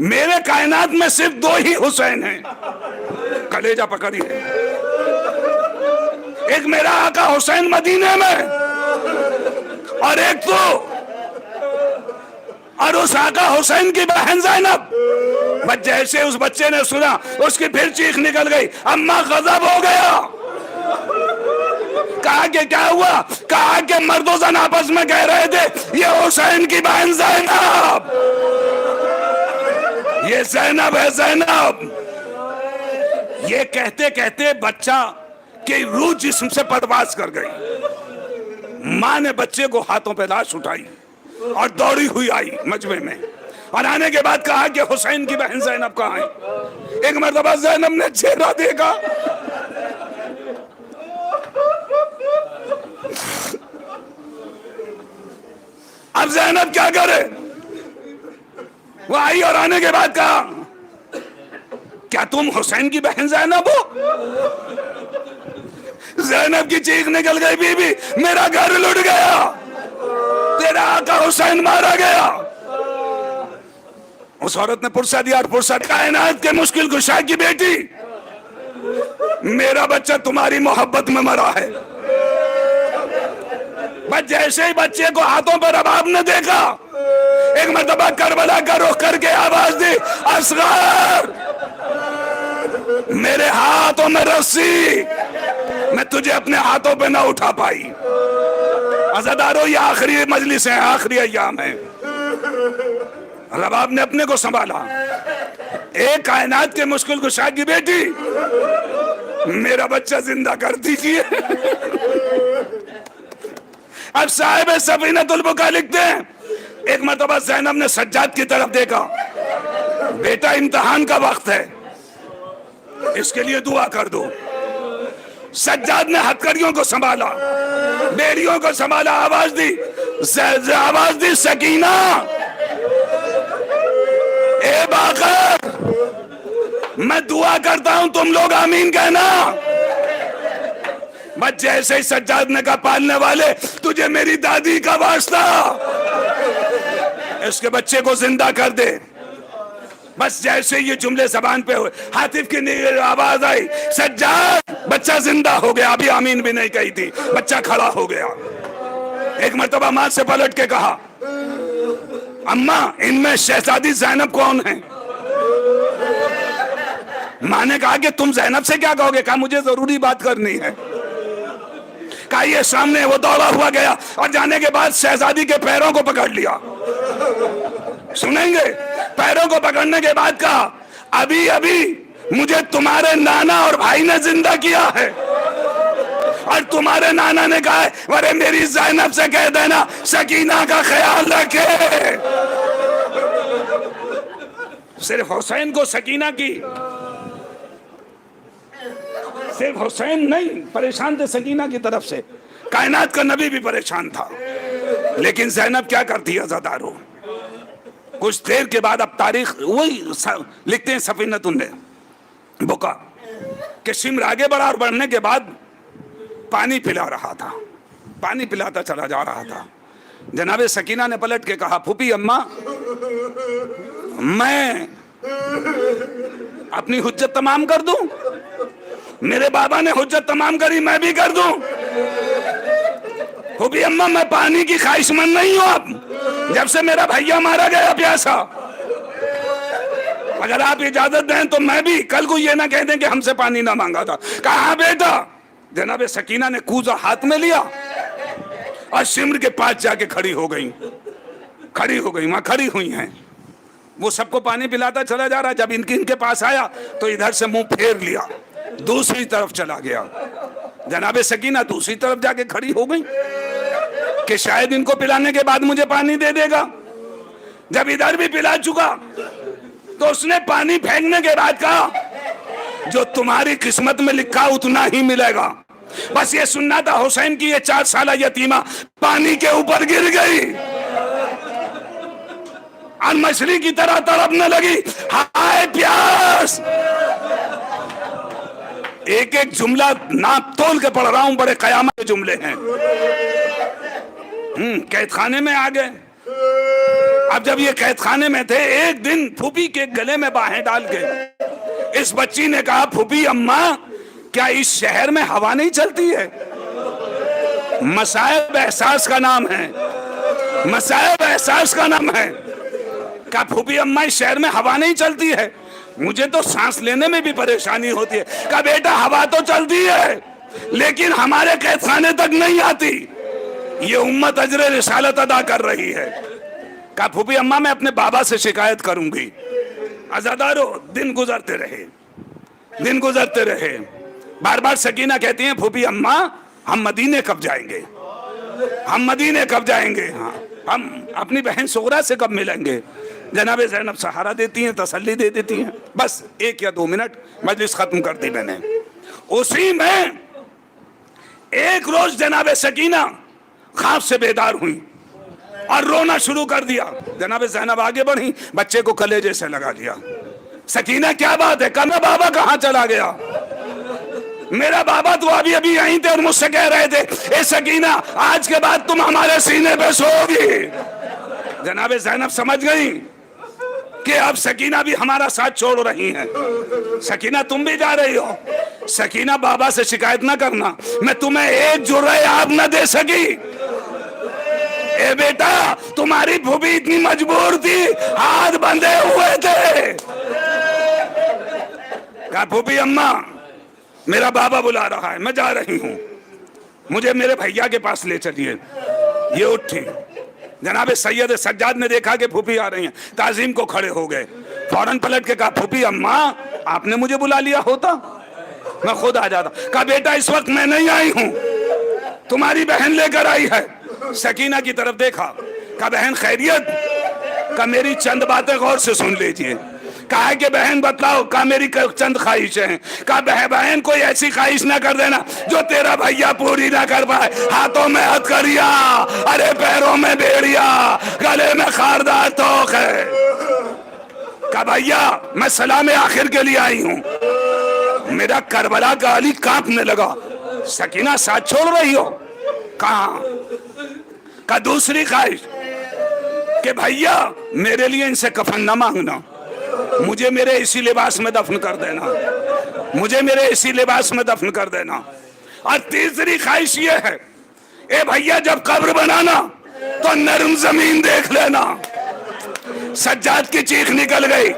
میرے کائنات میں صرف 2 ہی حسین ہیں، کلیجہ پکڑیے، ایک میرا آقا حسین مدینے میں، اور ایک تو اور اس آقا حسین کی بہن زینب۔ بس جیسے اس بچے نے سنا اس کی پھر چیخ نکل گئی، اماں غضب ہو گیا۔ کہا کہ کیا ہوا؟ کہا کہ مرد و زن آپس میں کہہ رہے تھے یہ حسین کی بہن زینب، یہ زینب ہے زینب۔ یہ کہتے کہتے بچہ کی روح جسم سے پرواز کر گئی۔ ماں نے بچے کو ہاتھوں پہ لاش اٹھائی اور دوڑی ہوئی آئی مجمع میں، اور آنے کے بعد کہا کہ حسین کی بہن زینب کہاں ہے؟ ایک مرتبہ زینب نے چہرہ دیکھا، اب زینب کیا کرے؟ وہ آئی اور آنے کے بعد کہا کیا تم حسین کی بہن زینب ہو؟ زینب کی چیخ نکل گئی، بی بی میرا گھر لٹ گیا، تیرا آقا حسین مارا گیا۔ اس عورت نے پرسہ دیا، اور پرسہ کائنات کے مشکل کشا کی بیٹی، میرا بچہ تمہاری محبت میں مرا ہے۔ بس جیسے ہی بچے کو ہاتھوں پر رباب نے دیکھا، ایک مرتبہ کربلا کا رخ کر کے آواز دی، اصغر میرے ہاتھوں میں رسی، میں تجھے اپنے ہاتھوں پہ نہ اٹھا پائی۔ عزادارو یہ آخری مجلس ہے، آخری ایام ہے۔ رباب نے اپنے کو سنبھالا، ایک کائنات کے مشکل کشا کی بیٹی، میرا بچہ زندہ کر دیجیے۔ اب صاحب سفینۃ البکا لکھتے ہیں ایک مرتبہ زینب نے سجاد کی طرف دیکھا، بیٹا امتحان کا وقت ہے، اس کے لیے دعا کر دو۔ سجاد نے ہتھکڑیوں کو سنبھالا، بیڑیوں کو سنبھالا، آواز دی سکینہ، اے باقر میں دعا کرتا ہوں تم لوگ آمین کہنا۔ بس جیسے ہی سجاد نے کہا پالنے والے تجھے میری دادی کا واسطہ، اس کے بچے کو زندہ کر دے۔ بس جیسے یہ جملے زبان پہ ہوئے، حاطف کی آواز آئی، سجاد بچہ زندہ ہو گیا، ابھی آمین بھی نہیں کہی تھی، بچہ کھڑا ہو گیا۔ ایک مرتبہ ماں سے پلٹ کے کہا، اماں ان میں شہزادی زینب کون ہے؟ ماں نے کہا کہ تم زینب سے کیا کہو گے؟ کہا مجھے ضروری بات کرنی ہے۔ کہا یہ سامنے، وہ دوڑا ہوا گیا اور جانے کے بعد شہزادی کے پیروں کو پکڑ لیا۔ سنیں گے؟ پیروں کو پکڑنے کے بعد کہا ابھی مجھے تمہارے نانا اور بھائی نے زندہ کیا ہے، اور تمہارے نانا نے کہا ہے ورے میری زینب سے کہہ دینا سکینہ کا خیال رکھے۔ صرف حسین کو سکینہ کی، صرف حسین نہیں پریشان تھے سکینہ کی طرف سے، کائنات کا نبی بھی پریشان تھا۔ لیکن زینب کیا کرتی ہے عزادارو؟ کچھ دیر کے بعد اب تاریخ وہی لکھتے ہیں سفینۃ البکا کہ شمر آگے بڑھا، اور بڑھنے کے بعد پانی پلا رہا تھا، پانی پلاتا چلا جا رہا تھا۔ جناب سکینہ نے پلٹ کے کہا پھوپھی اماں میں اپنی حجت تمام کر دوں؟ میرے بابا نے حجت تمام کری، میں بھی کر دوں؟ پھوپھی اماں میں پانی کی خواہش مند نہیں ہوں، اب جب سے میرا بھیا مارا گیا پیاسا، اگر آپ اجازت دیں تو میں بھی کل کو یہ نہ کہہ دیں کہ ہم سے پانی نہ مانگا تھا۔ کہا بیٹا؟ جناب سکینہ نے کوزہ ہاتھ میں لیا اور شمر کے پاس جا کے کھڑی ہو گئی، وہاں کھڑی ہوئی ہیں، وہ سب کو پانی پلاتا چلا جا رہا۔ جب ان کے پاس آیا تو ادھر سے منہ پھیر لیا، دوسری طرف چلا گیا۔ جناب سکینہ دوسری طرف جا کے کھڑی ہو گئی کہ شاید ان کو پلانے کے بعد مجھے پانی دے دے گا۔ جب ادھر بھی پلا چکا تو اس نے پانی پھینکنے کے بعد کہا جو تمہاری قسمت میں لکھا اتنا ہی ملے گا۔ بس یہ سننا تھا، حسین کی یہ 4 سالہ یتیمہ پانی کے اوپر گر گئی اور مچھلی کی طرح تڑپنے لگی، ہائے پیاس۔ ایک ایک جملہ ناپ تول کے پڑھ رہا ہوں، بڑے قیامت کے جملے ہیں۔ قید خانے میں آ گئے، اب جب یہ قید خانے میں تھے، ایک دن پھوپھی کے گلے میں باہیں ڈال کے اس بچی نے کہا، پھوپھی اماں کیا اس شہر میں ہوا نہیں چلتی ہے؟ مصائب احساس کا نام ہے، مصائب احساس کا نام ہے۔ کہا پھوپھی اماں اس شہر میں ہوا نہیں چلتی ہے، مجھے تو سانس لینے میں بھی پریشانی ہوتی ہے۔ کہا بیٹا ہوا تو چلتی ہے لیکن ہمارے قید خانے تک نہیں آتی، یہ امت اجر رسالت ادا کر رہی ہے۔ کہا پھوپھی اماں میں اپنے بابا سے شکایت کروں گی۔ عزادارو، دن گزرتے رہے، دن گزرتے رہے، بار بار سکینہ کہتی ہیں پھوپھی اماں ہم مدینے کب جائیں گے، ہم مدینے کب جائیں گے، ہاں ہم اپنی بہن صغرا سے کب ملیں گے۔ جناب زینب سہارا دیتی ہیں، تسلی دے دیتی ہیں، بس 1 یا 2 منٹ مجلس ختم کر دی میں نے۔ اسی میں ایک روز جناب سکینہ خواب سے بیدار ہوئی اور رونا شروع کر دیا۔ جناب زینب آگے بڑھی، بچے کو کلیجے سے لگا دیا۔ سکینہ کیا بات ہے؟ کہا بابا کہاں چلا گیا؟ میرا بابا تو ابھی یہیں تھے اور مجھ سے کہہ رہے تھے اے سکینہ آج کے بعد تم ہمارے سینے پہ سو گی۔ جناب زینب سمجھ گئی کہ اب سکینہ بھی ہمارا ساتھ چھوڑ رہی ہیں۔ سکینہ تم بھی جا رہی ہو؟ سکینہ بابا سے شکایت نہ کرنا، میں تمہیں 1 جرعہ آب نہ دے سکی۔ اے بیٹا تمہاری پھوپھی اتنی مجبور تھی، ہاتھ بندھے ہوئے تھے۔ کہا پھوپھی اماں میرا بابا بلا رہا ہے، میں جا رہی ہوں، مجھے میرے بھیا کے پاس لے چلیے۔ یہ اٹھی، جناب سید سجاد نے دیکھا کہ پھوپھی آ رہی ہیں، تعظیم کو کھڑے ہو گئے، فوراً پلٹ کے کہا پھوپھی اماں آپ نے مجھے بلا لیا ہوتا میں خود آ جاتا۔ کہا بیٹا اس وقت میں نہیں آئی ہوں، تمہاری بہن لے کر آئی ہے۔ سکینہ کی طرف دیکھا، کہا بہن خیریت؟ کہا میری چند باتیں غور سے سن لیجئے۔ کہا کہ بہن بتلاؤ۔ کہا میری چند خواہشیں ہیں۔ کہا بہن کوئی ایسی خواہش نہ کر دینا جو تیرا بھیا پوری نہ کر پائے۔ ہاتھوں میں ہتھکڑیاں، ارے پیروں میں بیڑیا، گلے میں خاردار توق ہے۔ کہا بھیا میں سلام آخر کے لیے آئی ہوں۔ میرا کربلا کا علی کانپنے لگا۔ سکینہ ساتھ چھوڑ رہی ہو؟ کہاں؟ کہا دوسری خواہش کہ بھیا میرے لیے ان سے کفن نہ مانگنا، مجھے میرے اسی لباس میں دفن کر دینا، مجھے میرے اسی لباس میں دفن کر دینا۔ اور تیسری خواہش یہ ہے اے بھیا جب قبر بنانا تو نرم زمین دیکھ لینا۔ سجاد کی چیخ نکل گئی،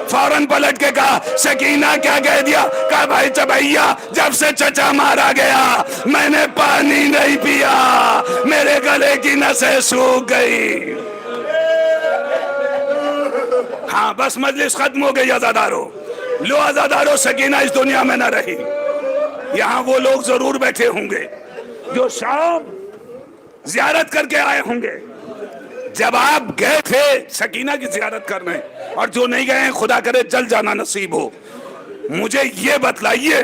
فوراً پلٹ کے کہا سکینہ کیا کہہ دیا؟ کہا بھائی بھیا جب سے چچا مارا گیا میں نے پانی نہیں پیا، میرے گلے کی نسیں سوکھ گئی۔ ہاں بس مجلس ختم ہو گئی عزادارو۔ لو عزادارو سکینہ اس دنیا میں نہ رہی۔ یہاں وہ لوگ ضرور بیٹھے ہوں گے جو شام زیارت کر کے آئے ہوں گے۔ جب آپ گئے تھے سکینہ کی زیارت کرنے، اور جو نہیں گئے ہیں خدا کرے جل جانا نصیب ہو، مجھے یہ بتلائیے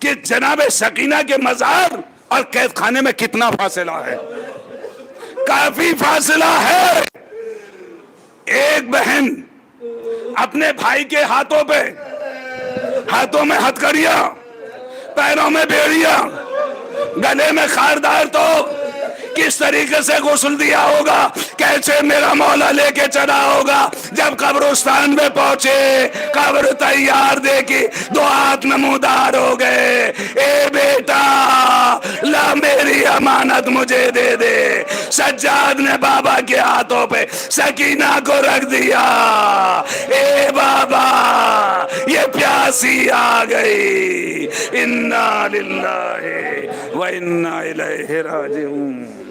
کہ جناب سکینہ کے مزار اور قید خانے میں کتنا فاصلہ ہے؟ کافی فاصلہ ہے۔ ایک بہن اپنے بھائی کے ہاتھوں میں ہتھکڑیاں، پیروں میں بیڑیاں، گلے میں خاردار تو کس طریقے سے غسل دیا ہوگا، کیسے میرا مولا لے کے چلا ہوگا۔ جب قبرستان میں پہنچے قبر تیار دیکھی، 2 ہاتھ نمودار ہو گئے۔ اے بیٹا لا میری امانت مجھے دے دے۔ سجاد نے بابا کے ہاتھوں پہ سکینہ کو رکھ دیا۔ اے بابا یہ پیاسی آ گئی، انا للہ و انا الیہ راجعون۔